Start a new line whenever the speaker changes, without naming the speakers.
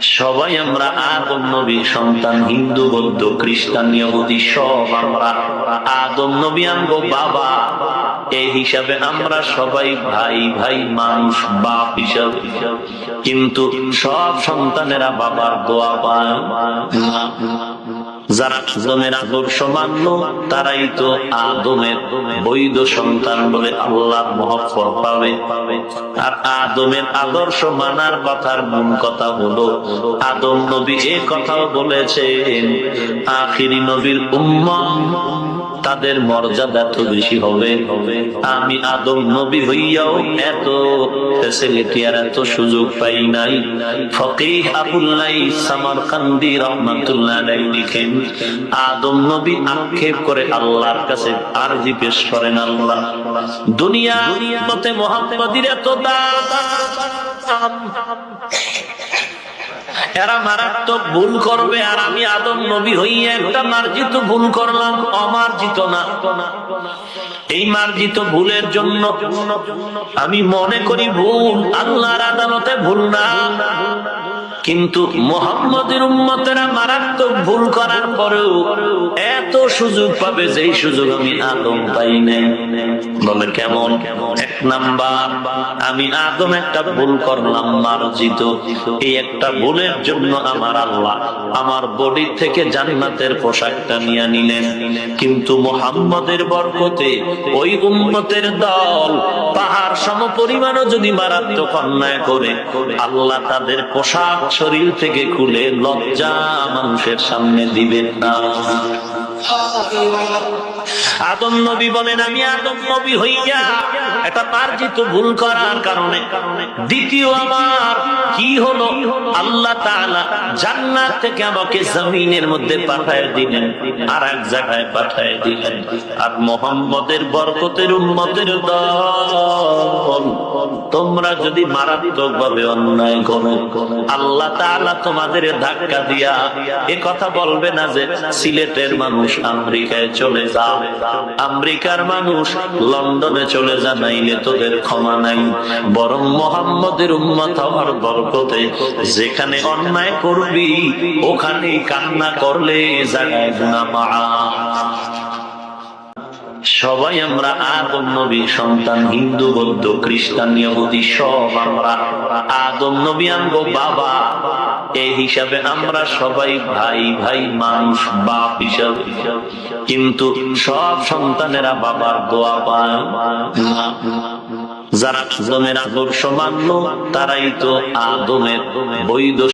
সবাই আমরা আদম নবীর সন্তান। হিন্দু, বৌদ্ধ, খ্রিস্টান, ইহুদি সব আমরা আদম নবী আমগো বাবা। এই হিসাবে আমরা সবাই ভাই ভাই মানুষ, বাপ হিসাবে। কিন্তু সব সন্তানেরা বাবার দোয়া পায় না। যারা আদমের আদর্শ মানল তারাই তো আদমের বৈধ সন্তান বলে আল্লাহর মহব্বত পাবে। আর আদমের আদর্শ মানার কথার মূল কথা হলো, আদম নবী এ কথাও বলেছেন, আখিরি নবীর উম্মত তাদের মর্যাদা এত বেশি হবে। আমি আদম নবী হইয়াও এত ফ্যাসিলিটি আর এত সুযোগ পাই নাই। ফকিহ আবুল্লাহ সামারকান্দি রাহমাতুল্লাহ আলাইহি লিখেন, আদম নবী আক্ষেপ করে আল্লাহর কাছে আরজি পেশ করেন, আল্লাহ দুনিয়ার মতে মুহাম্মাদীর এত দাম, এরা মারাত্মক ভুল করবে, আর আমি আদম নবী হইয়া একটা মার্জিত ভুল করলাম, অমার্জিত না। এই মার্জিত ভুলের জন্য আমি মনে করি ভুল, আল্লাহর আদালতে ভুল না। কিন্তু মুহাম্মদের উম্মতেরা মারাত্মক ভুল করার পরেও এত সুযোগ পাবে, যেই সুযোগ আমি আদম পাই নাই। বলে কেমন? এক নাম্বার, আমি আদম একটা ভুল করলাম মার্জিত, এই একটা ভুলের জন্য আমার আল্লাহ আমার বডি থেকে জান্নাতের পোশাকটা নিয়ে নিলেন। কিন্তু মুহাম্মদের বরকতে ওই উম্মতের দল পাহাড় সম পরিমাণও যদি মারাত্মক অন্যায় করে, আল্লাহ তাদের পোশাক শরীর থেকে খুলে লজ্জা মানুষের সামনে দিবেন না। আদম নবী বলেন, আমি আদম নবী হইয়া একটা মার্জিত ভুল করার কারণে দ্বিতীয় আমার কি হলো, আল্লাহ তাআলা জান্নাত থেকে আমাকে জমিনের মধ্যে পাঠায় দিলেন, আর এক জায়গায় পাঠায় দিলেন। আর মুহাম্মদের বরকতের উম্মতের দল তোমরা যদি মারাত্মক ভাবে অন্যায় করো, আল্লাহ তাআলা তোমাদের ধাক্কা দিয়া এ কথা বলবে না যে সিলেটের মানুষ আমেরিকায় চলে যা, আমেরিকার মানুষ লন্ডনে চলে যা, নাইলে তোদের ক্ষমা নাই। বরং মুহাম্মদের উম্মত হওয়ার বরকতে যেখানে অন্যায় করবি ওখানেই কান্না করলে জায়গায় গুনাহ মাফ। সবাই আমরা আদম নবীর সন্তান। হিন্দু, বৌদ্ধ, খ্রিস্টান, ইহুদি সব আমরা আদম নবী আমগো বাবা। এই হিসাবে আমরা সবাই ভাই ভাই মানুষ, বাপ হিসাবে। কিন্তু সব সন্তানেরা বাবার দোয়া পায় না। যারা আদমের আদর্শ মানল তারাই তো আদমের বৈধ